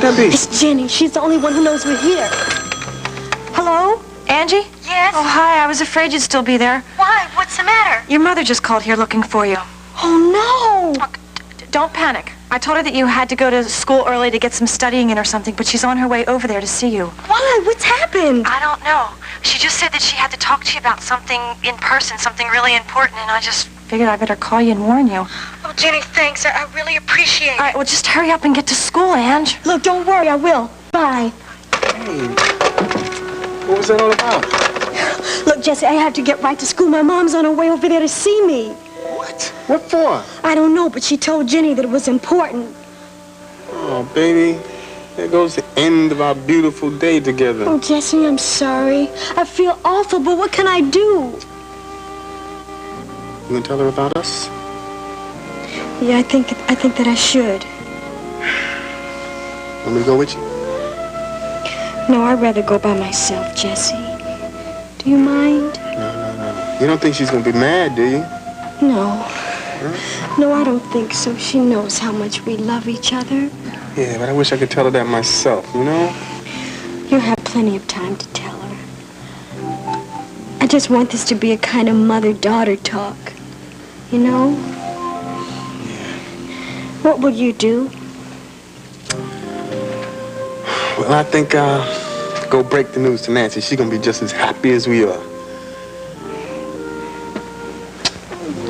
could that be? It's Jenny. She's the only one who knows we're here. Hello? Angie? Yes? Oh, hi. I was afraid you'd still be there. Why? What's the matter? Your mother just called here looking for you. Oh, no. Look, don't panic. I told her that you had to go to school early to get some studying in or something, but she's on her way over there to see you. Why? What's happened? I don't know. She just said that she had to talk to you about something in person, something really important, and I just figured I better call you and warn you. Oh, Jenny, thanks. I really appreciate it. All right, well, just hurry up and get to school, Ange. Look, don't worry. I will. Bye. Hey, what was that all about? Look, Jesse, I have to get right to school. My mom's on her way over there to see me. What? What for? I don't know, but she told Jenny that it was important. Oh, baby. There goes the end of our beautiful day together. Oh, Jesse, I'm sorry. I feel awful, but what can I do? You gonna tell her about us? Yeah, I think that I should. Want me to go with you? No, I'd rather go by myself, Jesse. Do you mind? No. You don't think she's gonna be mad, do you? No. No, I don't think so. She knows how much we love each other. Yeah, but I wish I could tell her that myself, you know? You'll have plenty of time to tell her. I just want this to be a kind of mother-daughter talk. You know? Yeah. What will you do? Well, I think I'll go break the news to Nancy. She's gonna be just as happy as we are.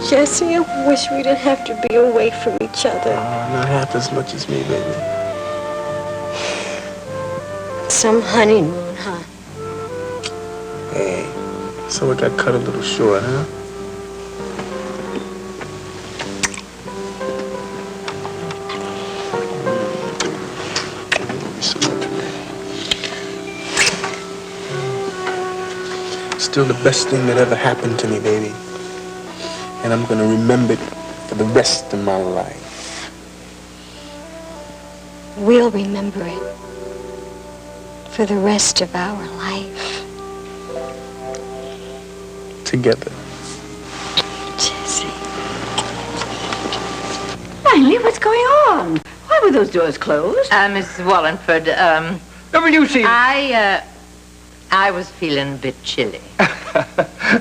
Jesse, I wish we didn't have to be away from each other. Not half as much as me, baby. Some honeymoon, huh? Hey, so it got cut a little short, huh? Still the best thing that ever happened to me, baby. And I'm gonna remember it for the rest of my life. We'll remember it for the rest of our life. Together. Jesse. Langley, what's going on? Why were those doors closed? Mrs. Wallingford, Will you see... I was feeling a bit chilly.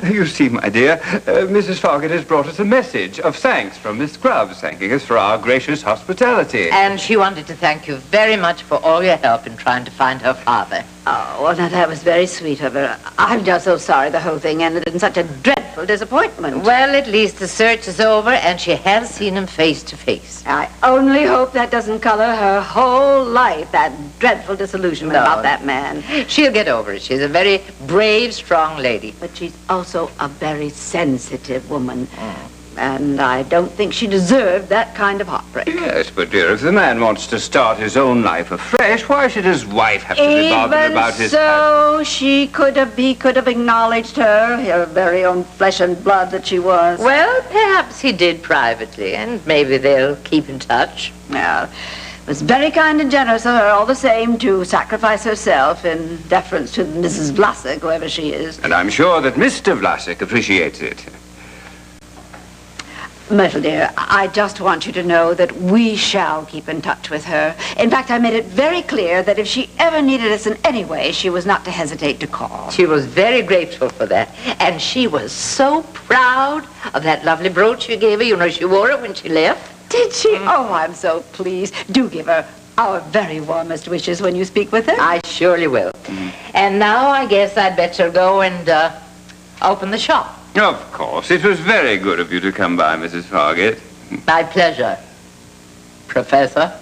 You see, my dear, Mrs. Fargate has brought us a message of thanks from Miss Grubbs, thanking us for our gracious hospitality. And she wanted to thank you very much for all your help in trying to find her father. Oh, well, now, that was very sweet of her. I'm just so sorry the whole thing ended in such a dreadful disappointment. Well, at least the search is over, and she has seen him face to face. I only hope that doesn't color her whole life, that dreadful disillusionment about that man. She'll get over it. She's a very brave, strong lady. But she's also a very sensitive woman. And I don't think she deserved that kind of heartbreak. Yes, but dear, if the man wants to start his own life afresh, why should his wife have to be bothered about his... So he could have acknowledged her very own flesh and blood that she was. Well, perhaps he did privately, and maybe they'll keep in touch. Well, it was very kind and generous of her all the same to sacrifice herself in deference to Mrs. Vlasic, whoever she is. And I'm sure that Mr. Vlasic appreciates it. Myrtle, dear, I just want you to know that we shall keep in touch with her. In fact, I made it very clear that if she ever needed us in any way, she was not to hesitate to call. She was very grateful for that. And she was so proud of that lovely brooch you gave her. You know, she wore it when she left. Did she? Oh, I'm so pleased. Do give her our very warmest wishes when you speak with her. I surely will. And now I guess I'd better go and open the shop. Of course. It was very good of you to come by, Mrs. Fargate. My pleasure, Professor.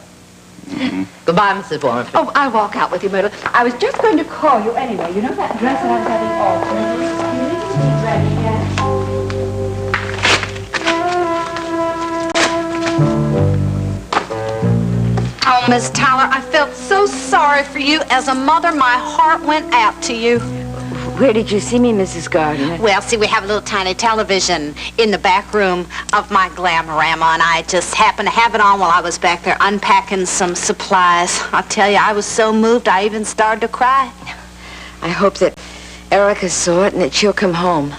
Goodbye, Mrs. Wallingford. Oh, I'll walk out with you, Myrtle. I was just going to call you anyway. You know that dress that I was having altered? You ready, yeah? Oh, Miss Tyler, I felt so sorry for you. As a mother, my heart went out to you. Where did you see me, Mrs. Gardner? Well, see, we have a little tiny television in the back room of my Glamorama, and I just happened to have it on while I was back there unpacking some supplies. I'll tell you, I was so moved, I even started to cry. I hope that Erica saw it and that she'll come home.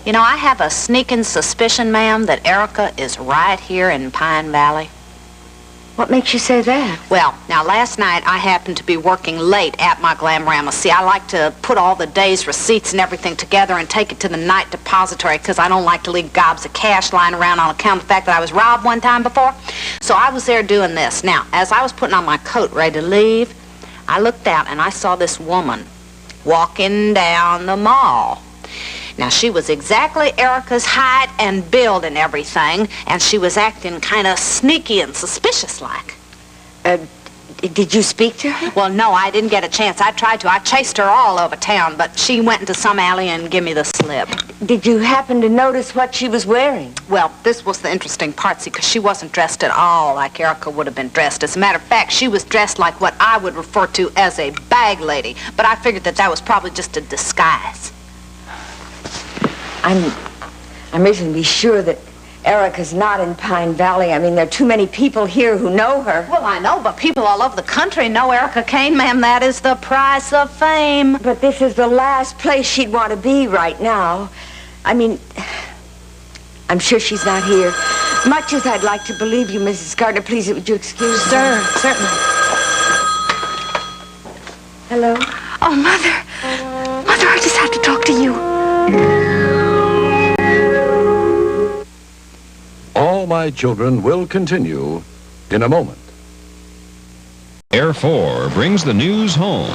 You know, I have a sneaking suspicion, ma'am, that Erica is right here in Pine Valley. What makes you say that? Well, now last night I happened to be working late at my Glamorama. See, I like to put all the day's receipts and everything together and take it to the night depository because I don't like to leave gobs of cash lying around on account of the fact that I was robbed one time before. So I was there doing this. Now, as I was putting on my coat ready to leave, I looked out and I saw this woman walking down the mall. Now, she was exactly Erica's height and build and everything, and she was acting kind of sneaky and suspicious-like. Did you speak to her? Well, no, I didn't get a chance. I tried to. I chased her all over town, but she went into some alley and gave me the slip. Did you happen to notice what she was wearing? Well, this was the interesting part, see, because she wasn't dressed at all like Erica would have been dressed. As a matter of fact, she was dressed like what I would refer to as a bag lady, but I figured that that was probably just a disguise. I'm reasonably sure that Erica's not in Pine Valley. I mean, there are too many people here who know her. Well, I know, but people all over the country know Erica Kane, ma'am. That is the price of fame. But this is the last place she'd want to be right now. I mean, I'm sure she's not here. Much as I'd like to believe you, Mrs. Gardner, please, would you excuse me? Sir, certainly. Hello? Oh, Mother. Mother, I just have to talk to you. All My Children will continue in a moment. Air 4 brings the news home.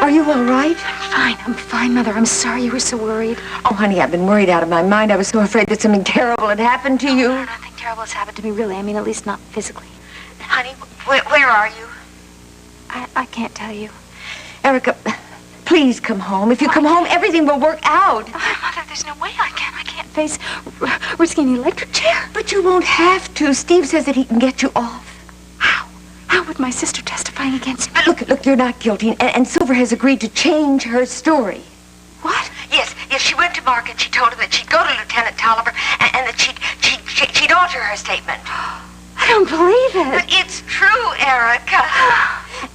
Are you all right? I'm fine, Mother. I'm sorry you were so worried. Oh, honey, I've been worried out of my mind. I was so afraid that something terrible had happened to you. Nothing terrible has happened to me, really. I mean, at least not physically. Honey, where are you? I can't tell you. Erica, please come home. If you come home, everything will work out. Mother, there's no way I can't face risking the electric chair. But you won't have to. Steve says that he can get you off. How would my sister testifying against me? Look, you're not guilty, and Silver has agreed to change her story. What? Yes, she went to Mark and she told him that she'd go to Lieutenant Tolliver and that she'd alter her statement. I don't believe it. But it's true, Erica.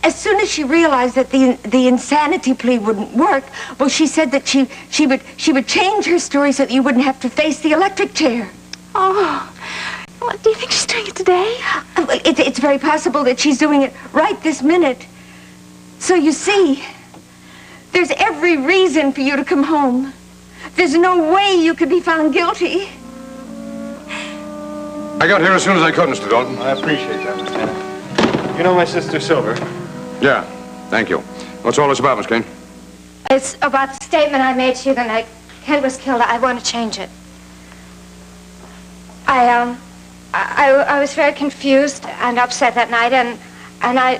As soon as she realized that the insanity plea wouldn't work, well, she said that she would change her story so that you wouldn't have to face the electric chair. Oh, well, do you think she's doing it today? Well, it's very possible that she's doing it right this minute. So you see, there's every reason for you to come home. There's no way you could be found guilty. I got here as soon as I could, Mr. Dalton. I appreciate that, Lieutenant. You know my sister Silver? Yeah, thank you. What's all this about, Miss Kane? It's about the statement I made to you the night Kent was killed. I want to change it. I was very confused and upset that night, and I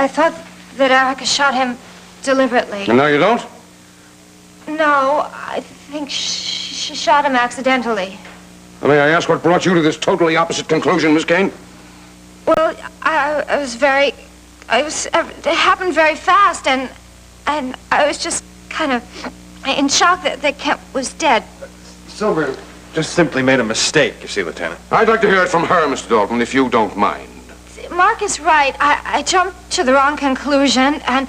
thought that Erica shot him deliberately. And now you don't? No, I think she shot him accidentally. May I ask what brought you to this totally opposite conclusion, Miss Kane? Well, it happened very fast, and I was just kind of in shock that Kent was dead. Silver just simply made a mistake, you see, Lieutenant. I'd like to hear it from her, Mr. Dalton, if you don't mind. Mark is right. I jumped to the wrong conclusion, and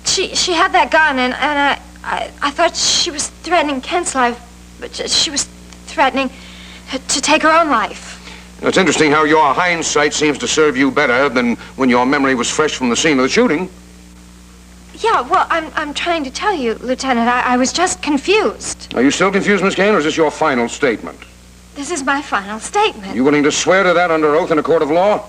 she had that gun, and I thought she was threatening Kent's life, but she was threatening to take her own life. It's interesting how your hindsight seems to serve you better than when your memory was fresh from the scene of the shooting. Yeah, well, I'm trying to tell you, Lieutenant, I was just confused. Are you still confused, Miss Kane, or is this your final statement? This is my final statement. You willing to swear to that under oath in a court of law?